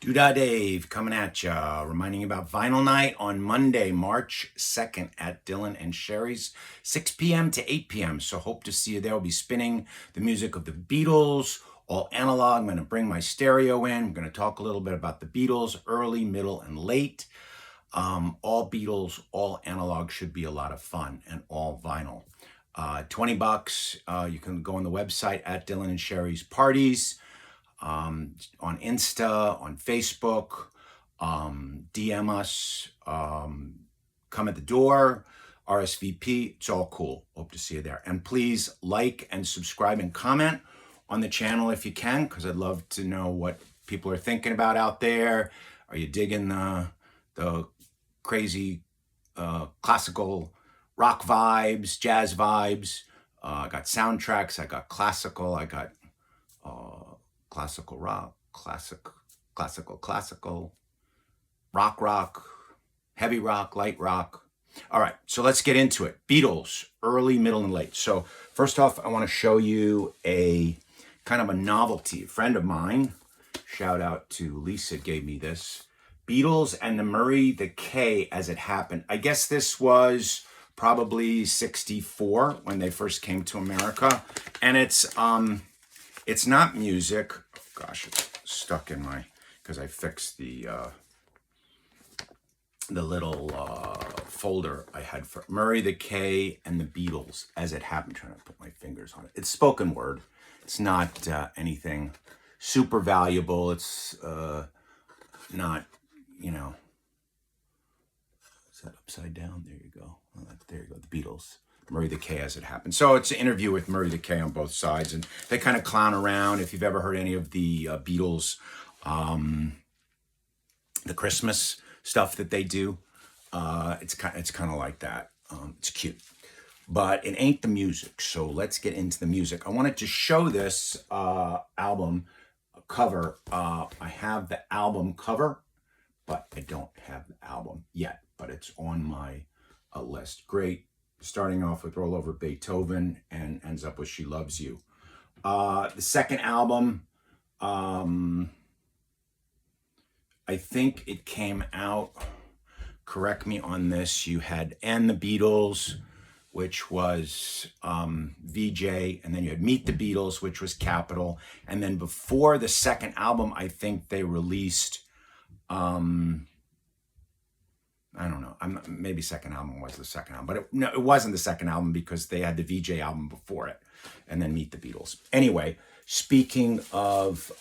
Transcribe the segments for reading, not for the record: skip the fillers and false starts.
Doodah Dave coming at ya, reminding you about Vinyl Night on Monday, March 2nd at Dylan and Sherry's, 6 p.m. to 8 p.m. So hope to see you there. We'll be spinning the music of the Beatles, all analog. I'm going to bring my stereo in. I'm going to talk a little bit about the Beatles, early, middle, and late. All Beatles, all analog should be a lot of fun, and all vinyl. $20. You can go on the website at Dylan and Sherry's Parties. On Insta, on Facebook, DM us, come at the door, RSVP. It's all cool. Hope to see you there. And please like and subscribe and comment on the channel if you can, because I'd love to know what people are thinking about out there. Are you digging the crazy classical rock vibes, jazz vibes? I got soundtracks, I got classical, I got classical rock, classical, rock, heavy rock, light rock. All right, so let's get into it. Beatles, early, middle, and late. So first off, I want to show you a kind of a novelty. A friend of mine, shout out to Lisa, gave me this. Beatles and the Murray the K as it happened. I guess this was probably 64 when they first came to America. And it's not music. Oh gosh, it's stuck in my, because I fixed the little folder I had for Murray the K and the Beatles as it happened. I'm trying to put my fingers on it. It's spoken word. It's not anything super valuable. It's not, you know, is that upside down? There you go. There you go. The Beatles. Murray the K as it happened. So it's an interview with Murray the K on both sides, and they kind of clown around. If you've ever heard any of the Beatles, the Christmas stuff that they do, it's kind of like that. It's cute, but it ain't the music. So let's get into the music. I wanted to show this album cover. I have the album cover, but I don't have the album yet. But it's on my list. Great. Starting off with Roll Over Beethoven and ends up with She Loves You. The second album, I think it came out, correct me on this, you had And the Beatles, which was VJ, and then you had Meet the Beatles, which was Capital. And then before the second album, I think they released, I don't know. Maybe second album was the second album, but no, it wasn't the second album because they had the VJ album before it, and then Meet the Beatles. Anyway, speaking of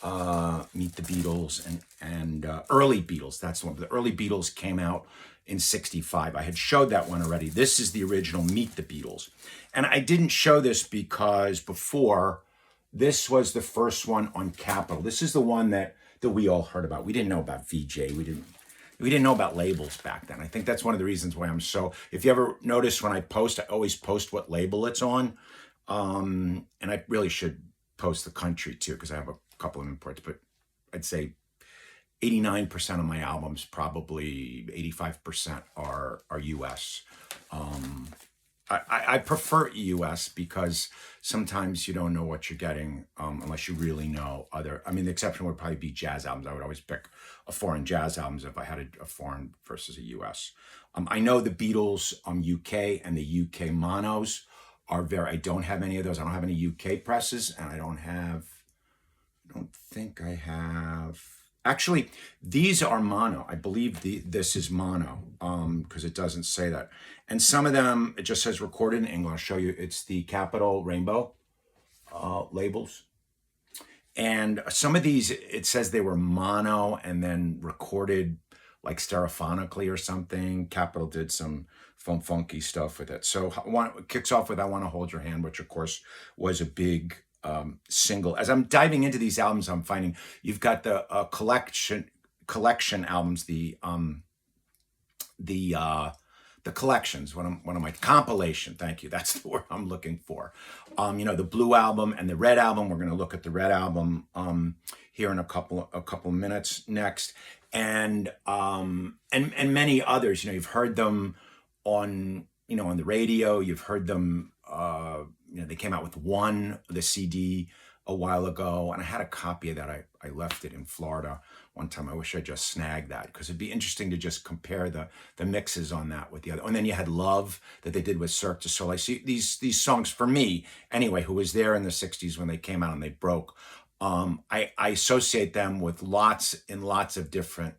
Meet the Beatles and early Beatles, that's the one. The early Beatles came out in '65. I had showed that one already. This is the original Meet the Beatles, and I didn't show this because before this was the first one on Capitol. This is the one that we all heard about. We didn't know about VJ. We didn't know about labels back then. I think that's one of the reasons why I'm so, if you ever notice when I post, I always post what label it's on. And I really should post the country too, because I have a couple of imports, but I'd say 89% of my albums, probably 85% are US. I prefer US because sometimes you don't know what you're getting unless you really know other. I mean, the exception would probably be jazz albums. I would always pick a foreign jazz albums if I had a foreign versus a US. I know the Beatles UK and the UK monos are very, I don't have any of those. I don't have any UK presses, and I don't think I have. Actually, these are mono. I believe this is mono because it doesn't say that. And some of them, it just says recorded in English. I'll show you. It's the Capitol Rainbow labels. And some of these, it says they were mono and then recorded like stereophonically or something. Capitol did some funky stuff with it. So it kicks off with I Want to Hold Your Hand, which of course was a big single. As I'm diving into these albums, I'm finding you've got the collection albums, the collections. What am I? Compilation. Thank you. That's the word I'm looking for. The blue album and the red album. We're going to look at the red album here in a couple of minutes next, and many others. You've heard them on on the radio. You've heard them. They came out with the CD a while ago, and I had a copy of that. I left it in Florida one time. I wish I just snagged that because it'd be interesting to just compare the mixes on that with the other. And then you had Love that they did with Cirque du Soleil. See, these songs for me anyway, who was there in the '60s when they came out and they broke. I associate them with lots and lots of different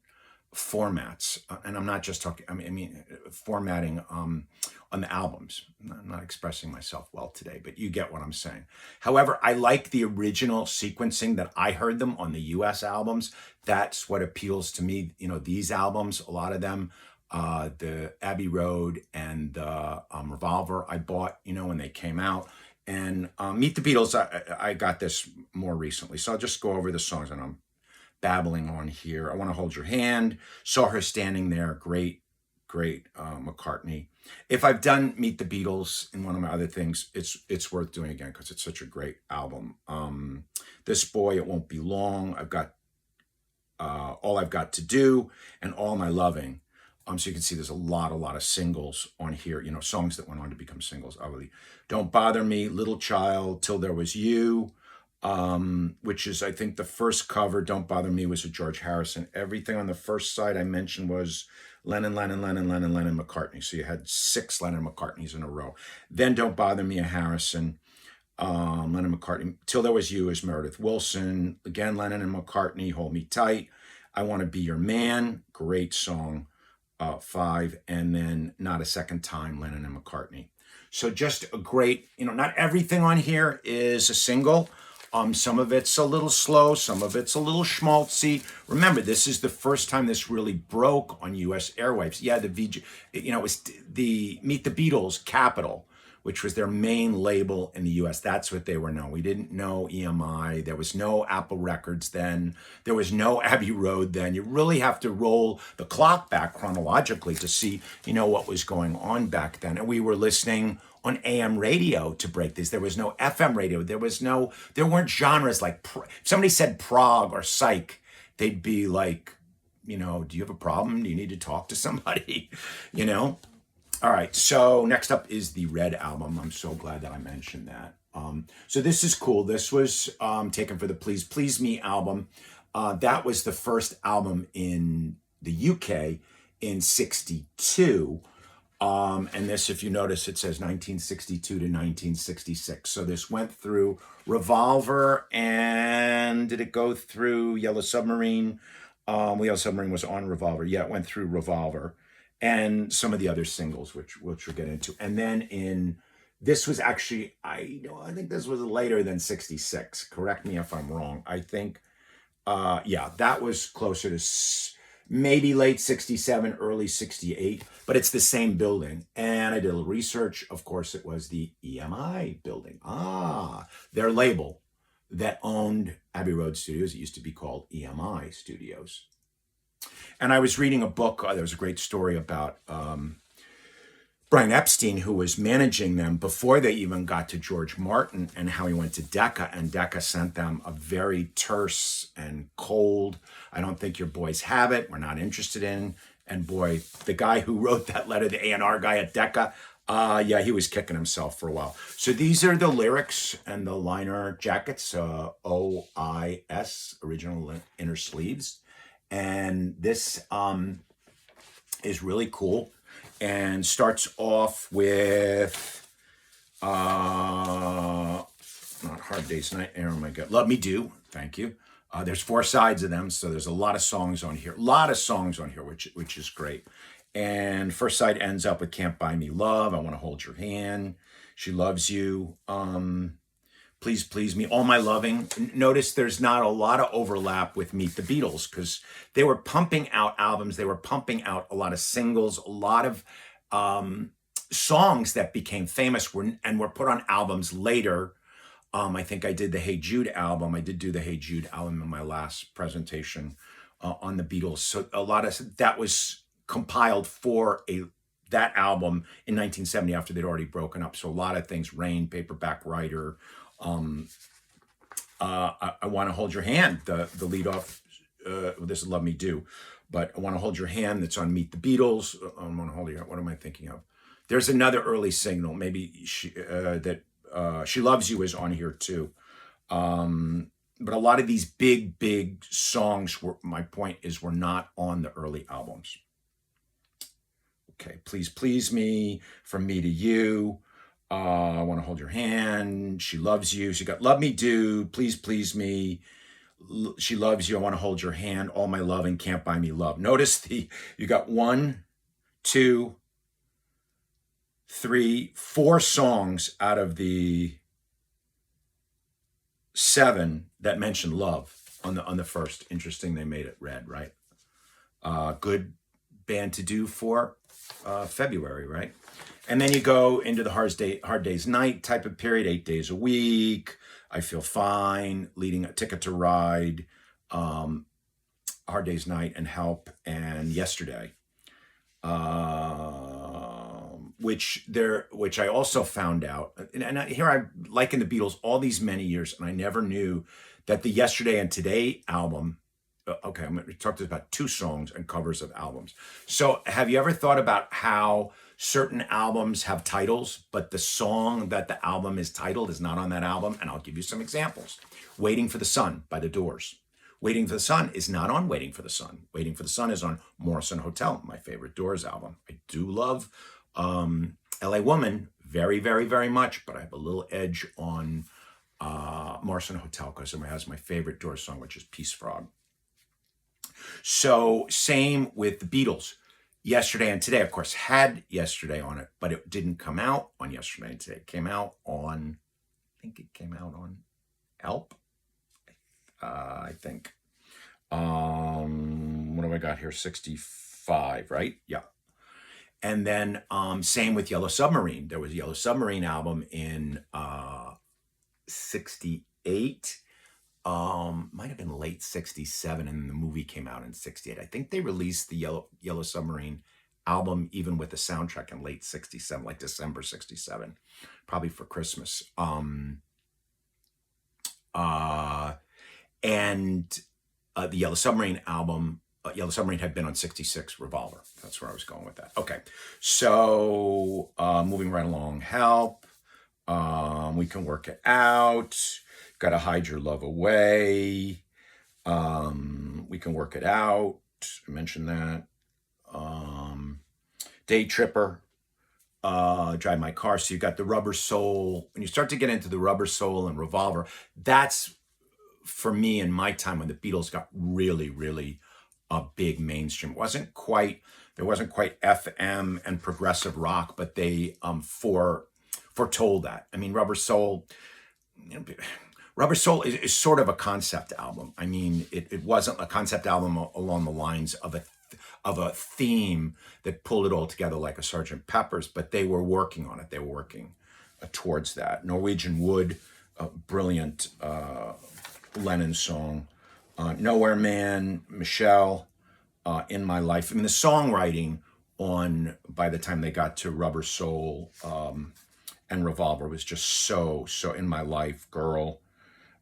formats, and I'm not just talking. I mean formatting on the albums. I'm not expressing myself well today, but you get what I'm saying. However, I like the original sequencing that I heard them on the U.S. albums. That's what appeals to me. You know, these albums, a lot of them, the Abbey Road and the Revolver, I bought, you know, when they came out. And Meet the Beatles, I got this more recently. So I'll just go over the songs, and I'm babbling on here. I Want to Hold Your Hand. Saw Her Standing There. Great, great McCartney. If I've done Meet the Beatles in one of my other things, it's worth doing again because it's such a great album. This Boy, It Won't Be Long. I've got All I've Got to Do and All My Loving. So you can see there's a lot of singles on here, you know, songs that went on to become singles, obviously. Don't Bother Me, Little Child, Till There Was You, which is, I think, the first cover. Don't Bother Me was a George Harrison. Everything on the first side I mentioned was Lennon, McCartney. So you had 6 Lennon McCartneys in a row. Then Don't Bother Me, a Harrison. Lennon McCartney. Till There Was You is Meredith Willson. Again, Lennon and McCartney, Hold Me Tight. I Want to Be Your Man, great song. 5, and then Not a Second Time, Lennon and McCartney. So just a great, you know, not everything on here is a single. Some of it's a little slow, some of it's a little schmaltzy. Remember, this is the first time this really broke on U.S. airwaves. Yeah, the VJ, you know, it was the Meet the Beatles, Capitol, which was their main label in the US. That's what they were known. We didn't know EMI. There was no Apple Records then. There was no Abbey Road then. You really have to roll the clock back chronologically to see, you know, what was going on back then. And we were listening on AM radio to break this. There was no FM radio. There weren't genres like, if somebody said prog or psych, they'd be like, you know, do you have a problem? Do you need to talk to somebody? You know? All right, so next up is the Red album. I'm so glad that I mentioned that. So this is cool. This was taken for the Please Please Me album. That was the first album in the UK in '62. And this, if you notice, it says 1962 to 1966. So this went through Revolver, and did it go through Yellow Submarine? Yellow Submarine was on Revolver. Yeah, it went through Revolver. And some of the other singles, which we'll get into. And then this was actually, I think this was later than '66. Correct me if I'm wrong. I think, yeah, that was closer to maybe late '67, early '68, but it's the same building. And I did a little research. Of course, it was the EMI building. Their label that owned Abbey Road Studios. It used to be called EMI Studios. And I was reading a book. There was a great story about Brian Epstein, who was managing them before they even got to George Martin, and how he went to Decca, and Decca sent them a very terse and cold, I don't think your boys have it, we're not interested in. And boy, the guy who wrote that letter, the A&R guy at Decca, yeah, he was kicking himself for a while. So these are the lyrics and the liner jackets, OIS, original inner sleeves. And this is really cool, and starts off with not Hard Day's Night. Oh my God, Love Me Do. Thank you. There's 4 sides of them, so there's a lot of songs on here. Which is great. And first side ends up with Can't Buy Me Love. I Want to Hold Your Hand. She Loves You. Please Please Me, All My Loving. Notice there's not a lot of overlap with Meet the Beatles because they were pumping out albums. They were pumping out a lot of singles, a lot of songs that became famous and were put on albums later. I think I did the Hey Jude album. I did do the Hey Jude album in my last presentation on the Beatles. So a lot of that was compiled for that album in 1970 after they'd already broken up. So a lot of things, Rain, Paperback Writer, I Want to Hold Your Hand, the lead off, this is Love Me Do, but I Want to Hold Your Hand, that's on Meet the Beatles. I Want to Hold Your Hand, what am I thinking of? There's another early single, maybe She Loves You is on here too. But a lot of these big songs were, my point is, were not on the early albums. Okay, Please Please Me, From Me to You, I Want to Hold Your Hand, She Loves You. She got Love Me Do, Please Please Me, She Loves You, I Want to Hold Your Hand, All My Love and Can't Buy Me Love. Notice you got 1, 2, 3, 4 songs out of the 7 that mention love on the first. Interesting, they made it red, right? Good band to do for February, right? And then you go into the Hard Day's Night type of period, 8 days a week, I Feel Fine, Leading a Ticket to Ride, Hard Day's Night, and Help, and Yesterday. Which I also found out, and here I, like in the Beatles, all these many years, and I never knew that the Yesterday and Today album. Okay, I'm going to talk about 2 songs and covers of albums. So, have you ever thought about how certain albums have titles, but the song that the album is titled is not on that album? And I'll give you some examples. Waiting for the Sun by The Doors. Waiting for the Sun is not on Waiting for the Sun. Waiting for the Sun is on Morrison Hotel, my favorite Doors album. I do love LA Woman very, very, very much, but I have a little edge on Morrison Hotel because it has my favorite Doors song, which is Peace Frog. So same with the Beatles. Yesterday and Today, of course, had Yesterday on it, but it didn't come out on Yesterday and Today. It came out on, I think it came out on Help, I think. What have I got here? 65, right? Yeah. And then same with Yellow Submarine. There was a Yellow Submarine album in 68. Might have been late 67, and the movie came out in 68. I think they released the Yellow Submarine album even with the soundtrack in late 67, like December 67, probably for Christmas. And the Yellow Submarine album, Yellow Submarine had been on 66 Revolver. That's where I was going with that. Okay, so moving right along. Help, We Can Work It Out, Gotta Hide Your Love Away, We Can Work It Out, I mentioned that. Day Tripper, Drive My Car. So you got the Rubber Soul. When you start to get into the Rubber Soul and Revolver, that's, for me, in my time when the Beatles got really, really a big mainstream. There wasn't quite FM and progressive rock, but they foretold that. I mean, Rubber Soul is sort of a concept album. I mean, it wasn't a concept album along the lines of a theme that pulled it all together like a Sgt. Pepper's, but they were working on it. They were working towards that. Norwegian Wood, a brilliant Lennon song. Nowhere Man, Michelle, In My Life. I mean, the songwriting by the time they got to Rubber Soul and Revolver was just so In My Life, Girl.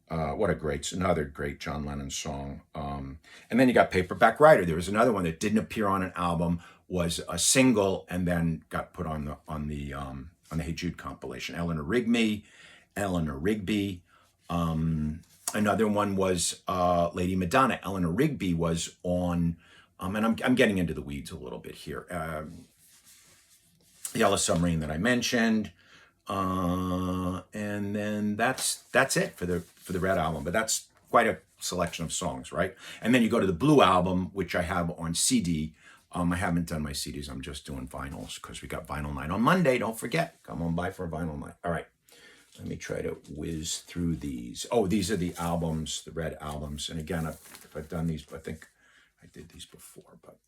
What another great John Lennon song. And then you got Paperback Writer. There was another one that didn't appear on an album, was a single, and then got put on the Hey Jude compilation. Eleanor Rigby. Another one was Lady Madonna. Eleanor Rigby was on, and I'm getting into the weeds a little bit here. Yellow Submarine that I mentioned, and then that's it for the Red album. But that's quite a selection of songs, right? And then you go to the Blue album, which I have on CD. I haven't done my CDs. I'm just doing vinyls because we got vinyl night on Monday. Don't forget, come on by for a vinyl night. All right. Let me try to whiz through these. Oh, these are the albums, the Red albums. And again, if I've done these, I think I did these before, but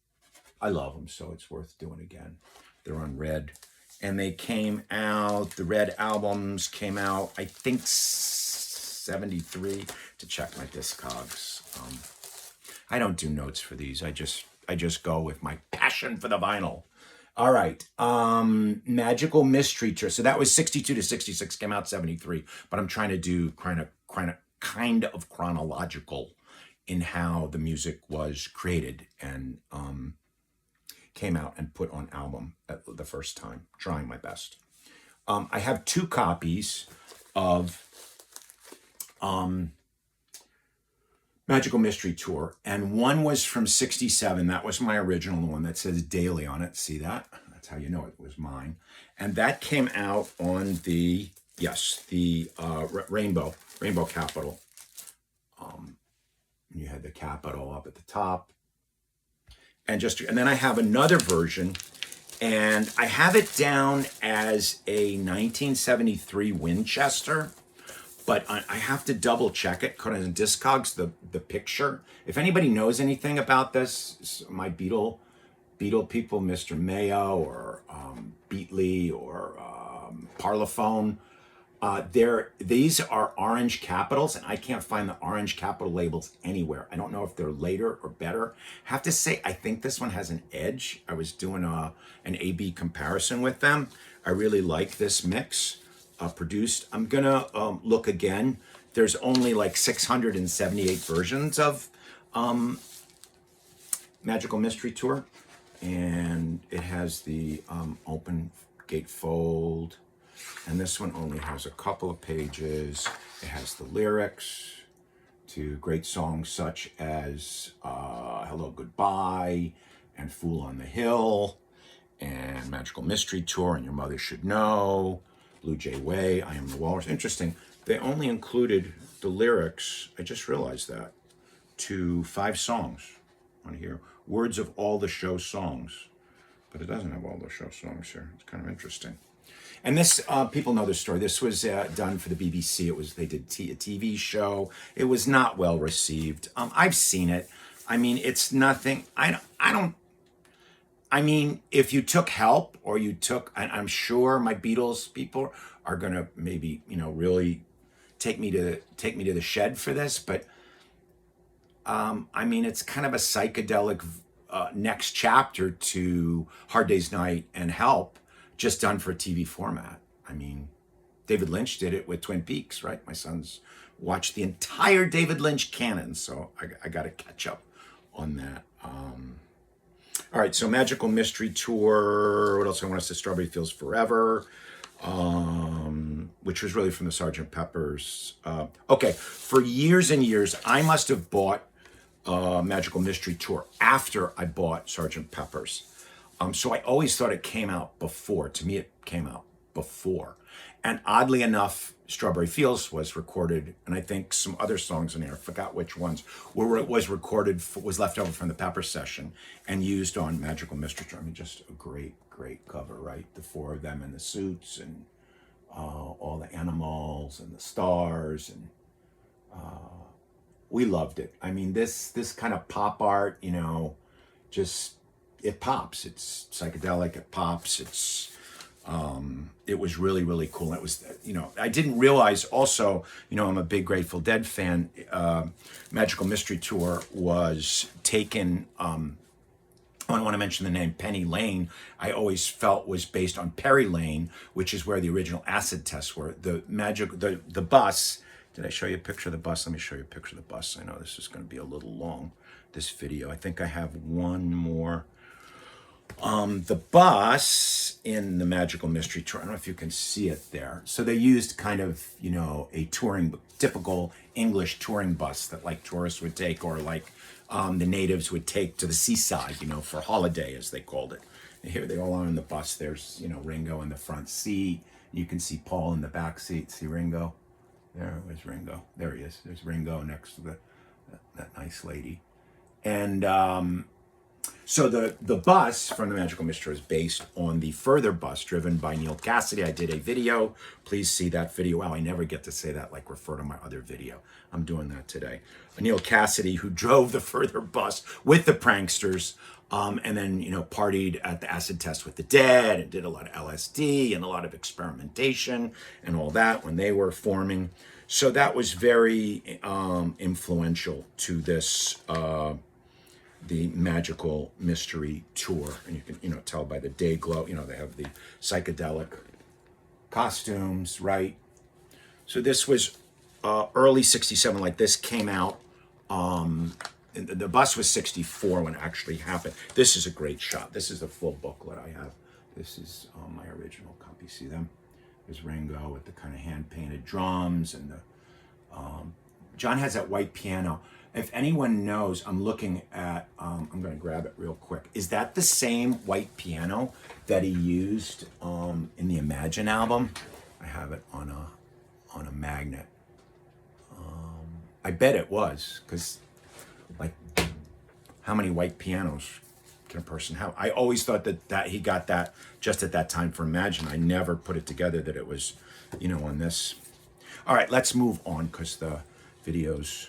I love them, so it's worth doing again. They're on Red. And they came out, the Red albums came out, I think, 73, to check my Discogs. I don't do notes for these. I just go with my passion for the vinyl. All right, Magical Mystery Tour. So that was 62 to 66, came out 73. But I'm trying to do kind of chronological in how the music was created and came out and put on album at the first time. Trying my best. I have 2 copies of Magical Mystery Tour, and one was from '67. That was my original, the one that says Daily on it. See that? That's how you know it was mine. And that came out on the, yes, the Rainbow Capital. You had the Capital up at the top, and then I have another version, and I have it down as a 1973 Winchester. But I have to double check it because in Discogs, the picture. If anybody knows anything about this, my Beatle people, Mr. Mayo or Beatley or Parlophone, these are orange capitals, and I can't find the orange capital labels anywhere. I don't know if they're later or better. Have to say, I think this one has an edge. I was doing an A/B comparison with them. I really like this mix. Produced. I'm gonna look again. There's only like 678 versions of Magical Mystery Tour, and it has the open gatefold, and this one only has a couple of pages. It has the lyrics to great songs such as Hello Goodbye and Fool on the Hill and Magical Mystery Tour and Your Mother Should Know, Blue Jay Way, I Am the Walrus. Interesting, they only included the lyrics, I just realized that, to 5 songs on here. Words of all the show songs. But it doesn't have all the show songs here. It's kind of interesting. And this, people know the story. This was done for the BBC. They did a TV show. It was not well received. I've seen it. I mean, it's nothing. I mean, if you took help or you took, I'm sure my Beatles people are gonna maybe, really take me to the shed for this. But I mean, it's kind of a psychedelic next chapter to Hard Day's Night and Help, just done for a TV format. I mean, David Lynch did it with Twin Peaks, right? My sons watched the entire David Lynch canon, so I got to catch up on that. All right, so Magical Mystery Tour. What else I want to say? Strawberry Fields Forever, which was really from the Sgt. Pepper's. Okay, for years and years, I must have bought Magical Mystery Tour after I bought Sgt. Pepper's. So I always thought it came out before. To me, it came out before. And oddly enough, Strawberry Fields was recorded, and I think some other songs in there, I forgot which ones, where it was recorded, was left over from the Pepper session and used on Magical Mystery Tour. I mean, just a great, great cover, right? The 4 of them in the suits and all the animals and the stars, and we loved it. I mean, this kind of pop art, just, it pops. It's psychedelic, it pops, it was really, really cool. It was, I didn't realize also, I'm a big Grateful Dead fan. Magical Mystery Tour was taken, I want to mention the name Penny Lane, I always felt was based on Perry Lane, which is where the original acid tests were. The bus, did I show you a picture of the bus? Let me show you a picture of the bus. I know this is going to be a little long, this video. I think I have one more. The bus in the Magical Mystery Tour, I don't know if you can see it there. So they used kind of, a typical English touring bus that like tourists would take, or like the natives would take to the seaside, for holiday, as they called it. And here they all are in the bus. There's, Ringo in the front seat. You can see Paul in the back seat. See Ringo? There's Ringo. There he is. There's Ringo next to that nice lady. And so the bus from the Magical Mystery is based on the Further bus driven by Neil Cassidy. I did a video. Please see that video. Wow, I never get to say that, like refer to my other video. I'm doing that today. Neil Cassidy, who drove the Further bus with the pranksters, and then, partied at the acid test with the Dead and did a lot of LSD and a lot of experimentation and all that when they were forming. So that was very influential to this the Magical Mystery Tour. And you can, tell by the day glow, they have the psychedelic costumes, right? So this was early 67, like this came out. The bus was 64 when it actually happened. This is a great shot. This is the full booklet I have. This is my original copy. See them? There's Ringo with the kind of hand-painted drums and the John has that white piano. If anyone knows, I'm looking at, I'm going to grab it real quick. Is that the same white piano that he used in the Imagine album? I have it on a magnet. I bet it was, because like, how many white pianos can a person have? I always thought that he got that just at that time for Imagine. I never put it together that it was, on this. All right, let's move on because the videos.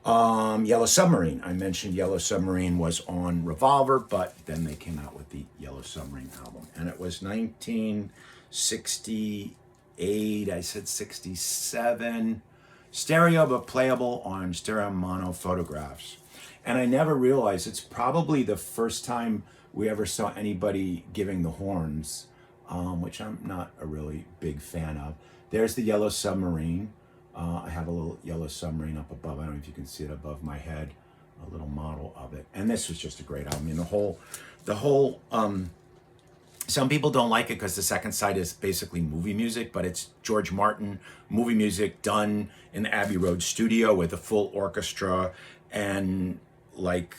Yellow Submarine. I mentioned Yellow Submarine was on Revolver, but then they came out with the Yellow Submarine album. And it was 1968, I said 67. Stereo, but playable on stereo mono photographs. And I never realized it's probably the first time we ever saw anybody giving the horns, which I'm not a really big fan of. There's the Yellow Submarine. I have a little Yellow Submarine up above. I don't know if you can see it above my head, a little model of it. And this was just a great album. I mean, the whole, some people don't like it because the second side is basically movie music, but it's George Martin movie music done in the Abbey Road studio with a full orchestra. And like,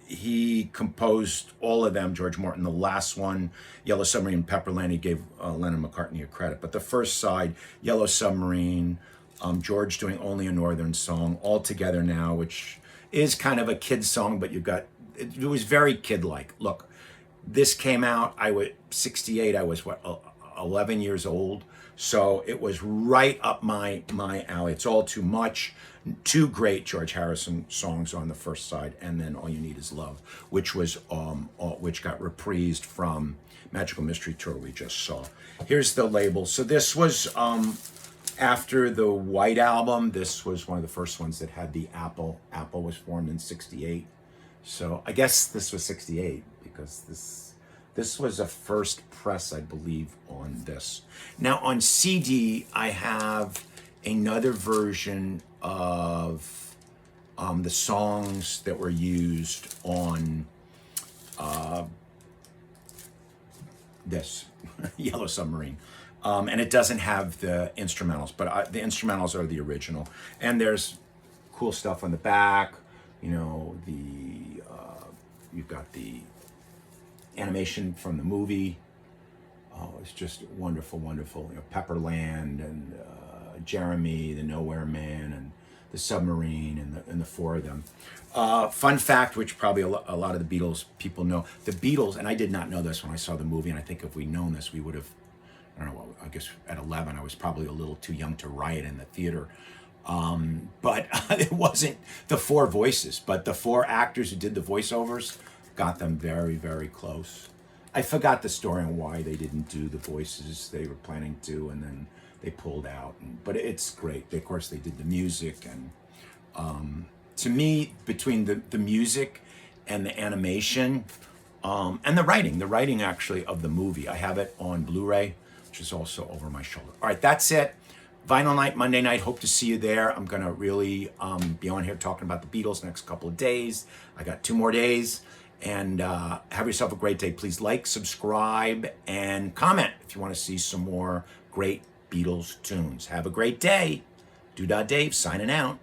he composed all of them, George Martin. The last one, Yellow Submarine, Pepperland, he gave Lennon McCartney a credit. But the first side, Yellow Submarine, George doing Only a Northern Song, All Together Now, which is kind of a kid's song, but it was very kid-like. Look, this came out, I was 68, I was 11 years old. So it was right up my alley. It's All Too Much. Two great George Harrison songs on the first side, and then All You Need Is Love, which was which got reprised from Magical Mystery Tour we just saw. Here's the label. So this was after the White Album. This was one of the first ones that had the Apple. Apple was formed in 68. So I guess this was 68 because this was a first press, I believe, on this. Now on CD, I have another version of the songs that were used on this Yellow Submarine. And it doesn't have the instrumentals, but the instrumentals are the original. And there's cool stuff on the back. You've got the animation from the movie. Oh, it's just wonderful, wonderful. Pepperland and Jeremy, the Nowhere Man, and the Submarine, and the four of them. Fun fact, which probably a lot of the Beatles people know. The Beatles, and I did not know this when I saw the movie, and I think if we'd known this, we would have, I don't know, I guess at 11, I was probably a little too young to riot in the theater. But it wasn't the four voices, but the four actors who did the voiceovers got them very, very close. I forgot the story on why they didn't do the voices they were planning to, and then they pulled out. But it's great. Of course, they did the music. And to me, between the music and the animation and the writing actually of the movie, I have it on Blu-ray, which is also over my shoulder. All right, that's it. Vinyl Night, Monday night. Hope to see you there. I'm going to really be on here talking about the Beatles next couple of days. I got 2 more days. And have yourself a great day. Please like, subscribe, and comment if you want to see some more great Beatles tunes. Have a great day. Doodah Dave signing out.